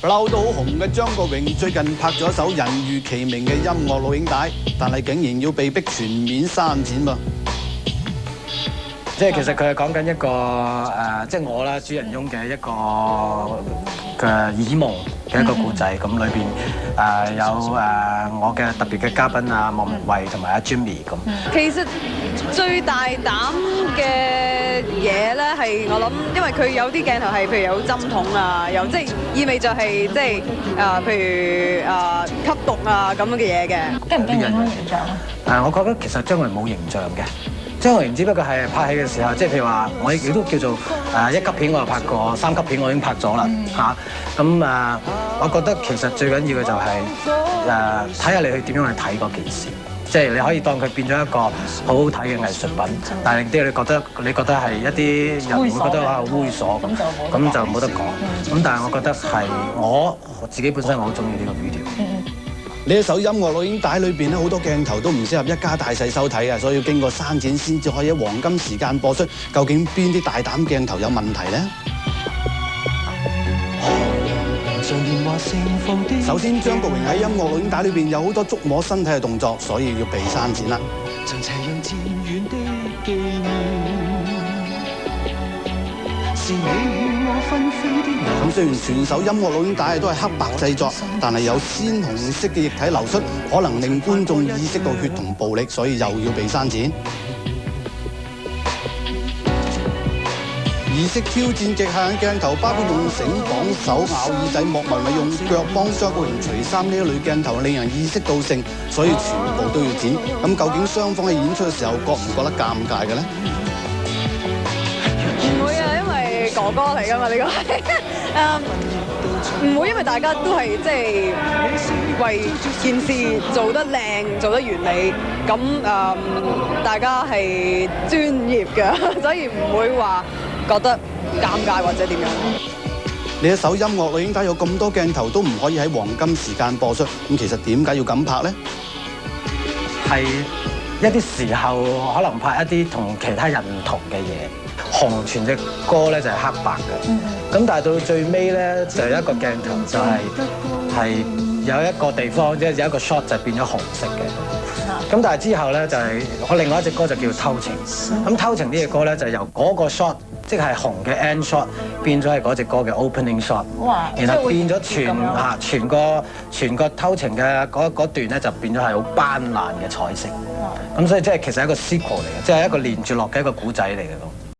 不嬲都好紅嘅張國榮最近拍咗一首人如其名嘅音樂錄影帶，但係竟然要被逼全面刪剪噃。即係其實佢係講緊一個即係我啦，主人翁嘅一個嘅耳夢嘅一個故仔。咁裏邊有我嘅特別嘅嘉賓啊，莫文蔚同埋阿 Jimmy 咁。其實最大膽嘅嘢咧係我諗，因為佢有啲鏡頭係譬如有針筒啊，又即係意味就係即係譬如吸毒啊咁樣嘅嘢嘅。驚唔驚影響形象啊？我覺得其實張國榮冇形象嘅。張國榮只不過係拍戲嘅時候，即係譬如話，我亦都叫做1級片我又拍過，3級片我已經拍咗啦嚇。咁我覺得其實最緊要嘅就係睇下你去點樣去睇嗰件事，即係你可以當佢變咗一個好好睇嘅藝術品，但係令啲你覺得係一啲人會覺得話猥瑣咁就冇得講。咁但係我覺得係我自己本身我好中意呢個語調。呢一首音樂錄影帶裏邊咧，好多鏡頭都唔適合一家大細收睇啊，所以要經過刪剪先至可以喺黃金時間播出。究竟邊啲大膽鏡頭有問題呢？首先，張國榮喺音樂錄影帶裏邊有好多觸摸身體嘅動作，所以要被刪剪啦。咁雖然全首音樂錄影帶都係黑白製作，但係有鮮紅色嘅液體流出，可能令觀眾意識到血同暴力，所以又要被刪剪。儀式挑戰極限嘅鏡頭，包括用繩綁手、咬耳仔、莫文蔚用腳幫張國榮除衫呢一類鏡頭，令人意識到性，所以全部都要剪。咁究竟雙方喺演出嘅時候，覺唔覺得尷尬嘅呢？唔會啊，因為哥哥嚟㗎嘛，呢個係唔會，因為大家都係即係為件事做得靚、做得完美，咁大家係專業嘅，所以唔會話覺得尷尬或者點樣。呢一首音樂錄影帶有咁多鏡頭都唔可以喺黃金時間播出，咁其實點解要咁拍呢？係一啲時候可能拍一啲同其他人唔同嘅嘢。紅全隻歌咧就係黑白嘅，咁但係到最尾咧就有一個鏡頭就係有一個地方即係有一個 shot 就變咗紅色嘅，咁但係之後咧就係我另外一隻歌就叫偷情，咁偷情呢隻歌咧就由嗰個 shot 即係紅嘅 end shot 變咗係嗰隻歌嘅 opening shot，然後變咗全個偷情嘅嗰段咧就變咗係好斑斕嘅彩色，咁所以即係其實係一個 sequel 嚟嘅，即係一個連住落嘅一個古仔嚟嘅。